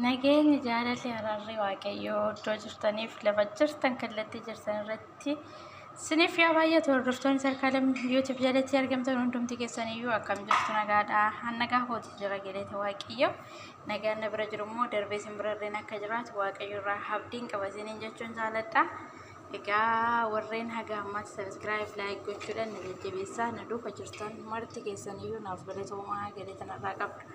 Nageenya jaalalli araarri waaqayyoo iddoo jirtaniif lafa jirtan kallattii jirtan irratti siniif yaa baay'atu hordoftoonni sarkalam yuutuub jalatti argamtan hundumti keessaniyyuu akkam jirtu nagaadha. Nagaa kooti jira galeeta waaqayyo. Nagaan na bira jiru immoo darbee sin birarreen akka jiraatu waaqayyo irraa abdiin qaba isiniin jechuun jaaladha. Egaa warreen haga ammaatti sabskiraayib laayik gochuudhaan na jajjabeessaa na duuka jirtan marti keessaniyyuu naaf galatoomaa galeeta narraa qabdu.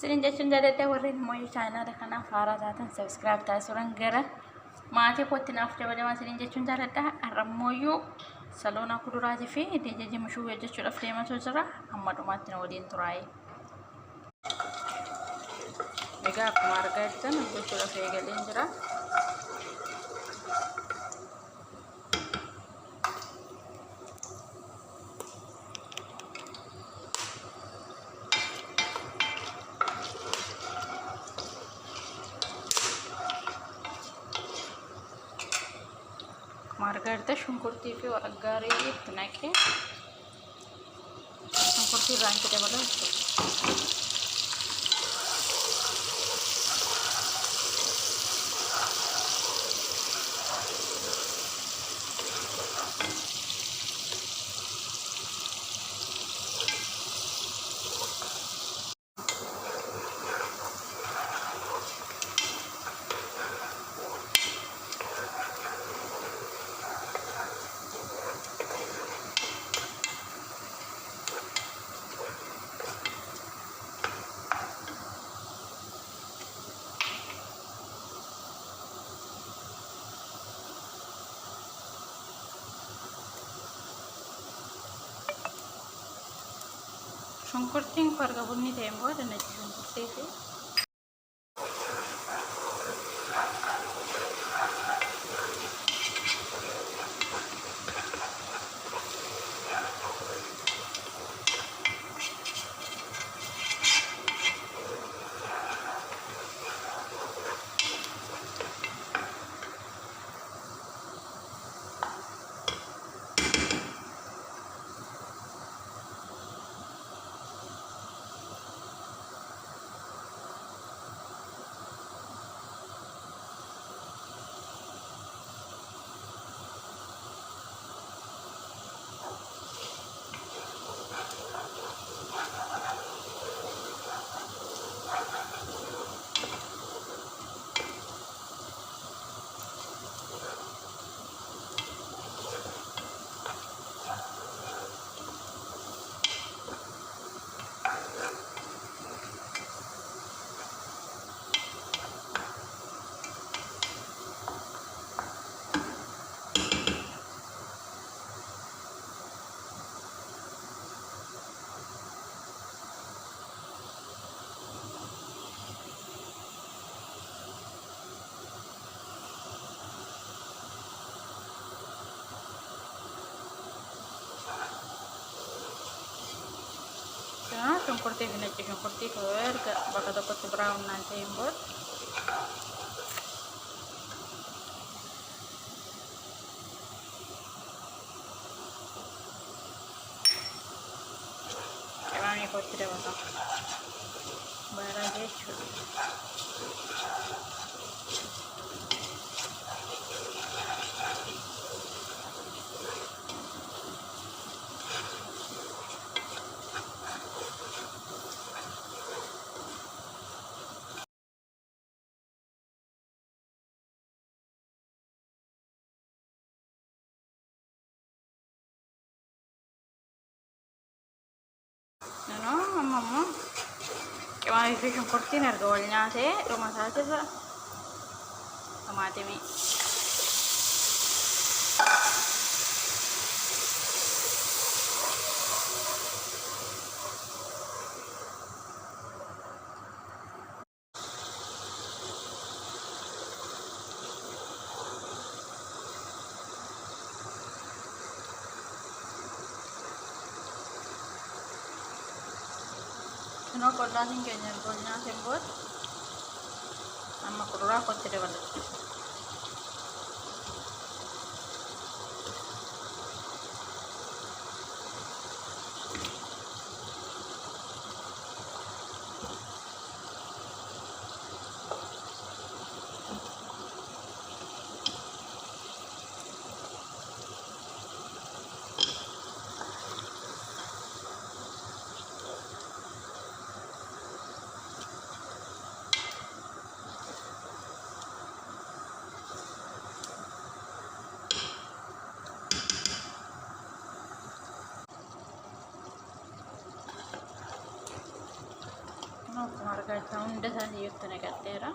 Sinin jechuun jaaladha warreen immoo chaanaala kanaaf haaraa taatan sabskiraayib taasisuudhaan gara maatii kootti naaf dabalamaa sinin jechuun jaaladha. Har'ammoo saloona kuduraatii fi deejaji mishuu hojjechuudhaaf deematu jira. Amma dhumaatti na waliin turaa'e. Egaa akkuma argaa jirtan hojjechuudhaaf eegaleen jira. Margarita shunkurtii fi warqaarii itti naqee shunkurtii irraan itti dabalaa jechuudha. Shunkurtiin farga bunni ta'een booda nachi shunkurtii fi shunkurtii fi nachi shunkurtii erga bakka tokkotti biraawunnaan ta'een booda qiraanii kootti dabalama baaraa jechuudha. Mamma qimamii fi shunkurtiin erga wal nyaatee dhuma isaatirra tomaatimii no kollaatiin keenya erga wal nyaateen booda amma kuduraa kootti dabalata. fakkaata hunda isaanii yoo ta'an agarteera.